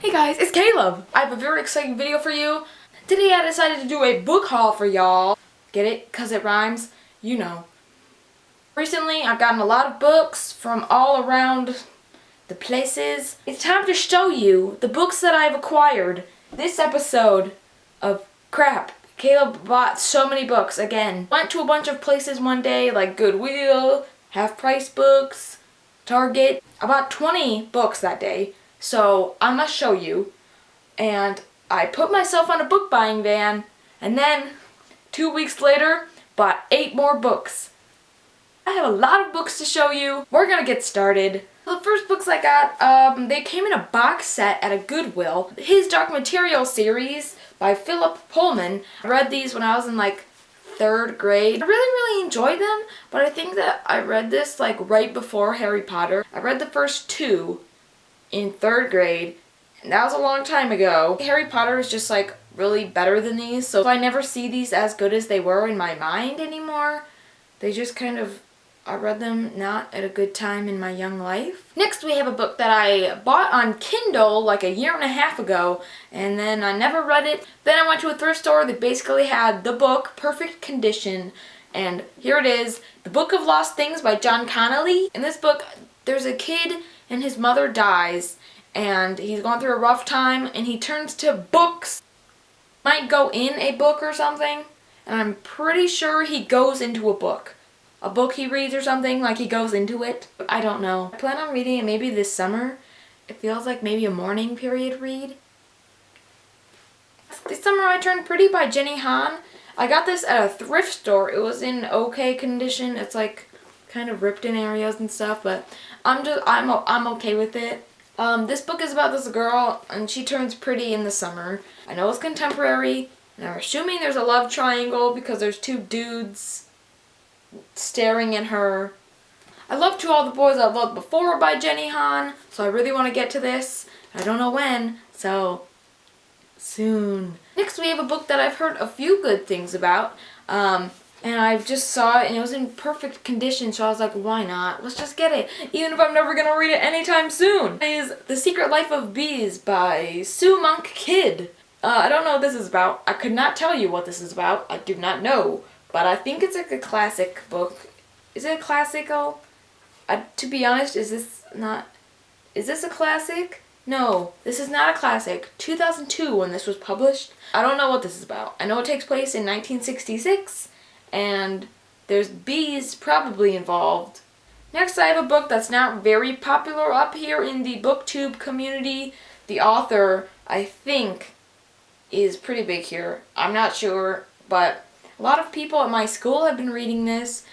Hey guys, it's Caleb. I have a very exciting video for you. Today I decided to do a book haul for y'all. Get it? 'Cause it rhymes? You know. Recently I've gotten a lot of books from all around the places. It's time to show you the books that I've acquired. This episode of crap. Caleb bought so many books again. Went to a bunch of places one day like Goodwill, Half Price Books, Target. I bought 20 books that day. So I'm gonna show you, and I put myself on a book buying van, and then 2 weeks later bought 8 more books. I have a lot of books to show you. We're gonna get started. The first books I got, they came in a box set at a Goodwill. His Dark Materials series by Philip Pullman. I read these when I was in like 3rd grade. I really enjoyed them, but I think that I read this like right before Harry Potter. I read the first 2 in 3rd grade, and that was a long time ago. Harry Potter is just like really better than these, so I never see these as good as they were in my mind anymore. They just kind of, I read them not at a good time in my young life. Next we have a book that I bought on Kindle like a year and a half ago, and then I never read it. Then I went to a thrift store that basically had the book, perfect condition, and here it is, The Book of Lost Things by John Connolly. In this book, there's a kid and his mother dies, and he's going through a rough time, and he turns to books. Might go in a book or something, and I'm pretty sure he goes into a book. A book he reads or something, like he goes into it. I don't know. I plan on reading it maybe this summer. It feels like maybe a morning period read. This Summer I Turned Pretty by Jenny Han. I got this at a thrift store. It was in okay condition. It's like kind of ripped in areas and stuff, but I'm okay with it. This book is about this girl, and she turns pretty in the summer. I know it's contemporary, and I'm assuming there's a love triangle because there's 2 dudes staring at her. I love To All the Boys I've Loved Before by Jenny Han, so I really want to get to this. I don't know when, so soon. Next we have a book that I've heard a few good things about, and I just saw it and it was in perfect condition, so I was like, why not? Let's just get it, even if I'm never gonna read it anytime soon. It is The Secret Life of Bees by Sue Monk Kidd. I don't know what this is about. I could not tell you what this is about. I do not know, but I think it's like a classic book. Is it classical? To be honest, is this a classic? No, this is not a classic. 2002 when this was published. I don't know what this is about. I know it takes place in 1966, and there's bees probably involved. Next I have a book that's not very popular up here in the booktube community. The author, I think, is pretty big here. I'm not sure, but a lot of people at my school have been reading this.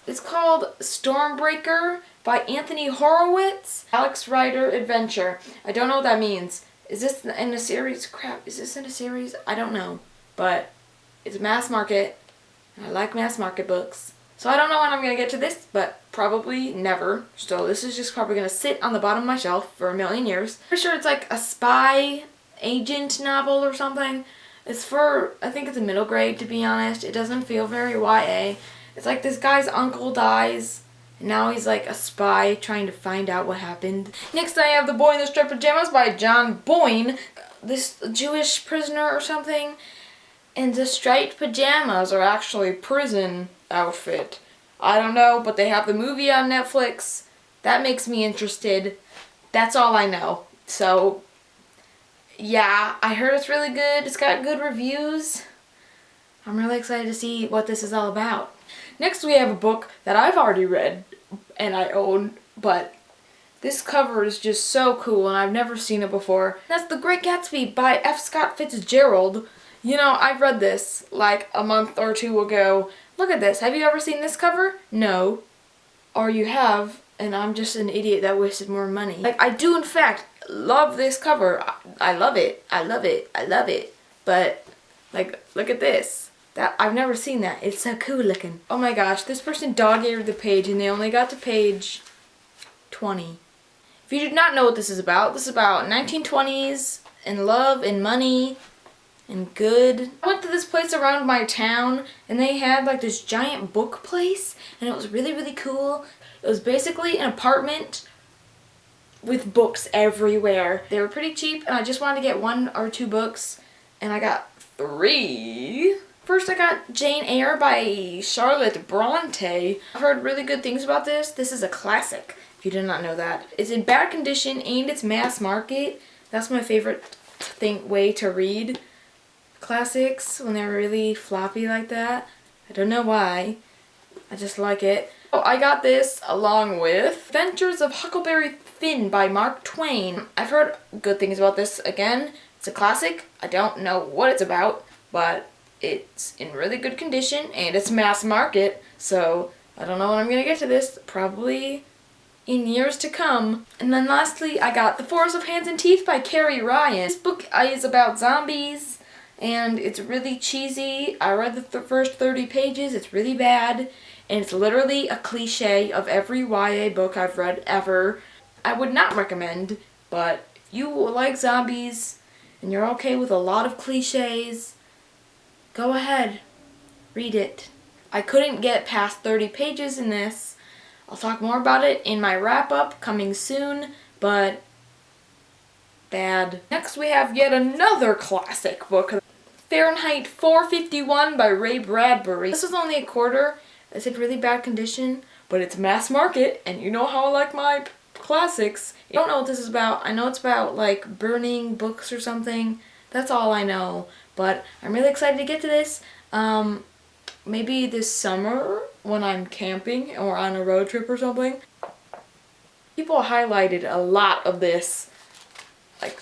It's called Stormbreaker by Anthony Horowitz. Alex Rider Adventure. I don't know what that means. Is this in a series? Crap, is this in a series? I don't know. But it's mass market. I like mass market books. So I don't know when I'm going to get to this, but probably never. So this is just probably going to sit on the bottom of my shelf for a million years. Pretty sure it's like a spy agent novel or something. It's for, I think it's a middle grade, to be honest. It doesn't feel very YA. It's like this guy's uncle dies, and now he's like a spy trying to find out what happened. Next I have The Boy in the Striped Pajamas by John Boyne. This Jewish prisoner or something. And the striped pajamas are actually prison outfit. I don't know, but they have the movie on Netflix. That makes me interested. That's all I know. So, yeah, I heard it's really good. It's got good reviews. I'm really excited to see what this is all about. Next we have a book that I've already read and I own, but this cover is just so cool and I've never seen it before. That's The Great Gatsby by F. Scott Fitzgerald. You know, I've read this like a month or 2 ago. Look at this. Have you ever seen this cover? No. Or you have, and I'm just an idiot that wasted more money. Like, I do in fact love this cover. I love it. I love it. I love it. But, like, look at this. I've never seen that. It's so cool looking. Oh my gosh, this person dog-eared the page and they only got to page 20. If you did not know what this is about 1920s and love and money and good. I went to this place around my town and they had like this giant book place and it was really cool. It was basically an apartment with books everywhere. They were pretty cheap, and I just wanted to get 1 or 2 books, and I got 3. First, I got Jane Eyre by Charlotte Bronte. I've heard really good things about this. This is a classic, if you did not know that. It's in bad condition, and it's mass market. That's my favorite way to read classics, when they're really floppy like that. I don't know why. I just like it. Oh, I got this along with Adventures of Huckleberry Finn by Mark Twain. I've heard good things about this. Again, it's a classic. I don't know what it's about, but it's in really good condition, and it's mass market, so I don't know when I'm going to get to this. Probably in years to come. And then lastly, I got The Forest of Hands and Teeth by Carrie Ryan. This book is about zombies, and it's really cheesy. I read the first 30 pages. It's really bad, and it's literally a cliche of every YA book I've read ever. I would not recommend, but if you like zombies and you're okay with a lot of cliches, go ahead, read it. I couldn't get past 30 pages in this. I'll talk more about it in my wrap-up coming soon, but bad. Next we have yet another classic book, Fahrenheit 451 by Ray Bradbury. This was only a quarter. It's in really bad condition, but it's mass market, and you know how I like my classics. I don't know what this is about. I know it's about like burning books or something. That's all I know, but I'm really excited to get to this. Maybe this summer when I'm camping or on a road trip or something. People highlighted a lot of this. Like,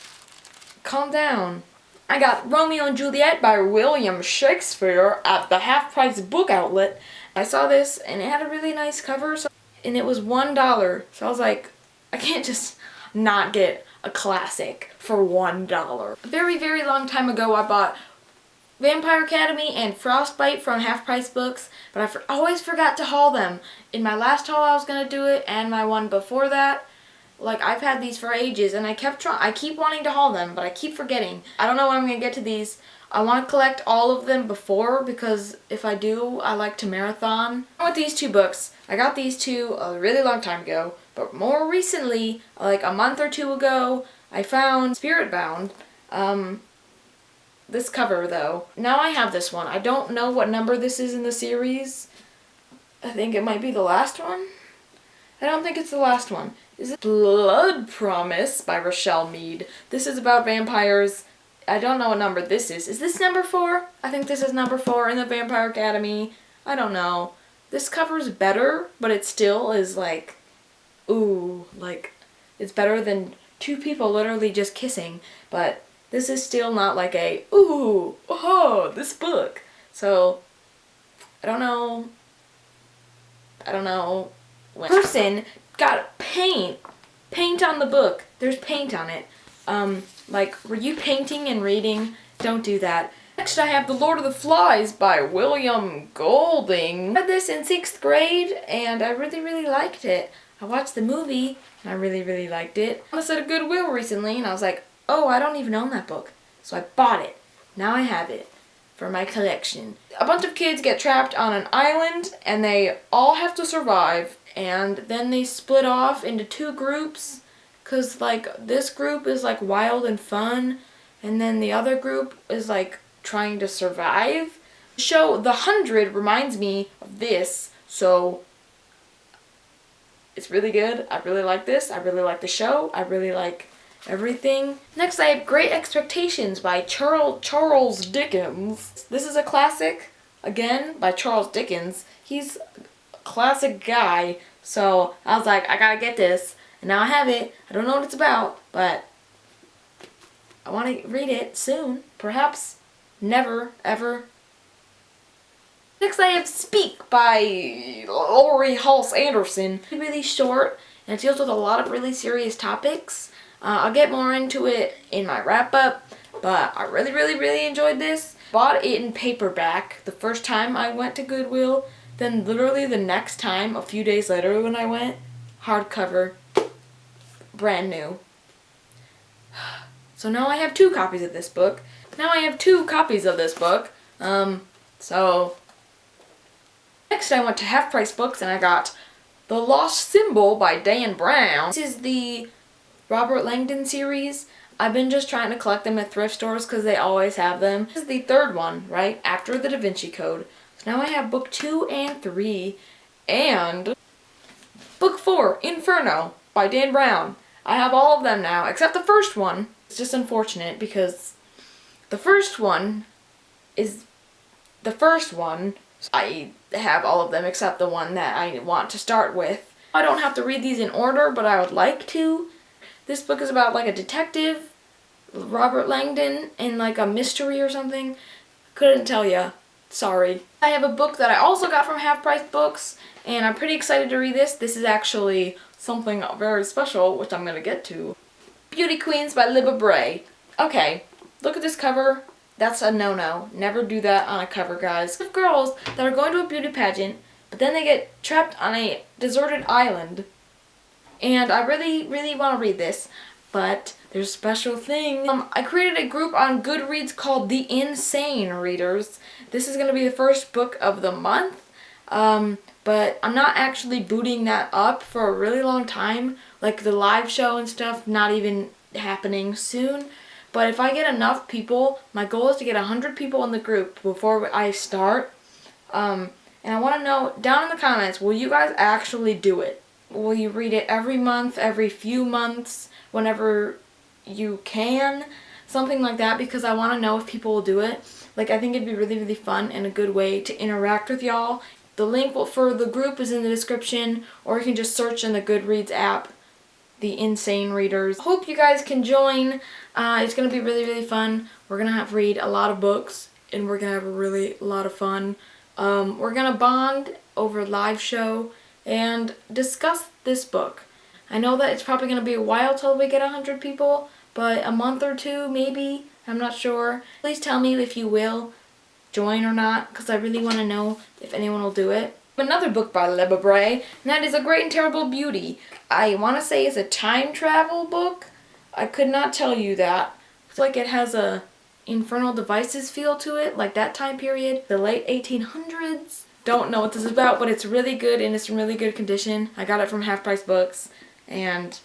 calm down. I got Romeo and Juliet by William Shakespeare at the half-price book outlet. I saw this, and it had a really nice cover, and it was $1. So I was like, I can't just not get a classic for $1. A very, very long time ago, I bought Vampire Academy and Frostbite from Half Price Books, but I always forgot to haul them. In my last haul I was going to do it, and my one before that. Like, I've had these for ages, and I keep wanting to haul them, but I keep forgetting. I don't know when I'm going to get to these. I want to collect all of them before, because if I do, I like to marathon. With these 2 books, I got these 2 a really long time ago, but more recently, like a month or 2 ago, I found Spiritbound. This cover, though. Now I have this one. I don't know what number this is in the series. I think it might be the last one. I don't think it's the last one. Is it Blood Promise by Rochelle Mead? This is about vampires. I don't know what number this is. Is this number 4? I think this is number 4 in the Vampire Academy. I don't know. This cover's better, but it still is like, ooh, like, it's better than 2 people literally just kissing, but this is still not like a, ooh, oh, this book. So, I don't know when. Person got paint on the book. There's paint on it. Like, were you painting and reading? Don't do that. Next I have The Lord of the Flies by William Golding. I read this in 6th grade, and I really, really liked it. I watched the movie, and I really, really liked it. I was at a Goodwill recently, and I was like, oh, I don't even own that book. So I bought it. Now I have it for my collection. A bunch of kids get trapped on an island, and they all have to survive, and then they split off into 2 groups, because, like, this group is, like, wild and fun, and then the other group is, like, trying to survive. The show The 100 reminds me of this, so it's really good. I really like this. I really like the show. I really like everything. Next I have Great Expectations by Charles Dickens. This is a classic, again, by Charles Dickens. He's a classic guy, so I was like, I gotta get this. And now I have it. I don't know what it's about, but I want to read it soon. Perhaps never, ever. Next I have Speak by Laurie Halse Anderson. It's really short, and it deals with a lot of really serious topics. I'll get more into it in my wrap-up, but I really, really, really enjoyed this. Bought it in paperback the first time I went to Goodwill, then literally the next time, a few days later when I went, hardcover, brand new. So now I have 2 copies of this book. So next I went to Half Price Books and I got The Lost Symbol by Dan Brown. This is the Robert Langdon series. I've been just trying to collect them at thrift stores because they always have them. This is the third one, right? After the Da Vinci Code. So now I have book 2 and 3. And book 4, Inferno, by Dan Brown. I have all of them now, except the first one. It's just unfortunate because the first one is the first one. I have all of them except the one that I want to start with. I don't have to read these in order, but I would like to. This book is about like a detective, Robert Langdon, and like a mystery or something. Couldn't tell ya. Sorry. I have a book that I also got from Half Price Books, and I'm pretty excited to read this. This is actually something very special, which I'm going to get to. Beauty Queens by Libba Bray. Okay, look at this cover. That's a no-no. Never do that on a cover, guys. Girls that are going to a beauty pageant, but then they get trapped on a deserted island. And I really, really want to read this, but there's a special thing. I created a group on Goodreads called The Insane Readers. This is going to be the first book of the month, but I'm not actually booting that up for a really long time. Like the live show and stuff, not even happening soon. But if I get enough people, my goal is to get 100 people in the group before I start. And I want to know, down in the comments, will you guys actually do it? Will you read it every month, every few months, whenever you can? Something like that, because I want to know if people will do it. Like, I think it'd be really, really fun and a good way to interact with y'all. The link for the group is in the description, or you can just search in the Goodreads app, The Insane Readers. Hope you guys can join. It's going to be really, really fun. We're going to read a lot of books, and we're going to have a really lot of fun. We're going to bond over live show and discuss this book. I know that it's probably going to be a while till we get 100 people, but a month or two maybe. I'm not sure. Please tell me if you will join or not, because I really want to know if anyone will do it. Another book by Libba Bray, and that is A Great and Terrible Beauty. I want to say it's a time travel book. I could not tell you that. It's like it has a Infernal Devices feel to it, like that time period, the late 1800s. Don't know what this is about, but it's really good and it's in really good condition. I got it from Half Price Books, and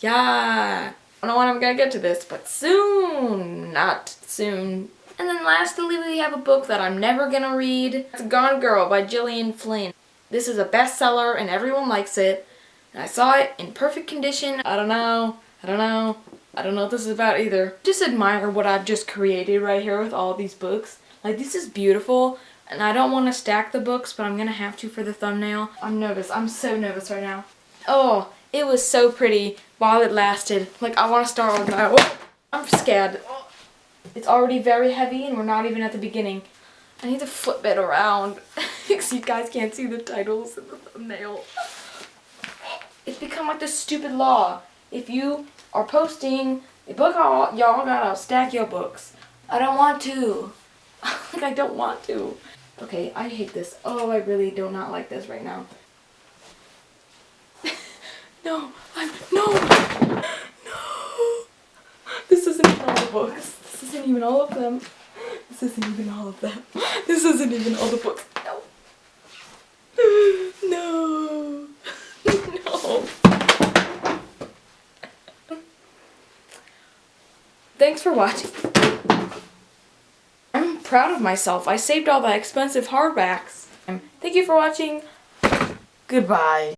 yeah, I don't know when I'm gonna get to this, but soon, not soon. And then lastly, we have a book that I'm never gonna read. It's Gone Girl by Gillian Flynn. This is a bestseller and everyone likes it. And I saw it in perfect condition. I don't know what this is about either. Just admire what I've just created right here with all these books. Like, this is beautiful. And I don't want to stack the books, but I'm going to have to for the thumbnail. I'm nervous. I'm so nervous right now. Oh, it was so pretty while it lasted. Like, I want to start with my... Oh, I'm scared. Oh, it's already very heavy and we're not even at the beginning. I need to flip it around because you guys can't see the titles in the thumbnail. It's become like this stupid law. If you are posting a book, y'all gotta stack your books. I don't want to. Like, I don't want to. Okay, I hate this. Oh, I really do not like this right now. No. This isn't even all the books. This isn't even all of them. This isn't even all of them. This isn't even all the books. No. No. Thanks for watching. I'm proud of myself. I saved all the expensive hardbacks. Thank you for watching. Goodbye.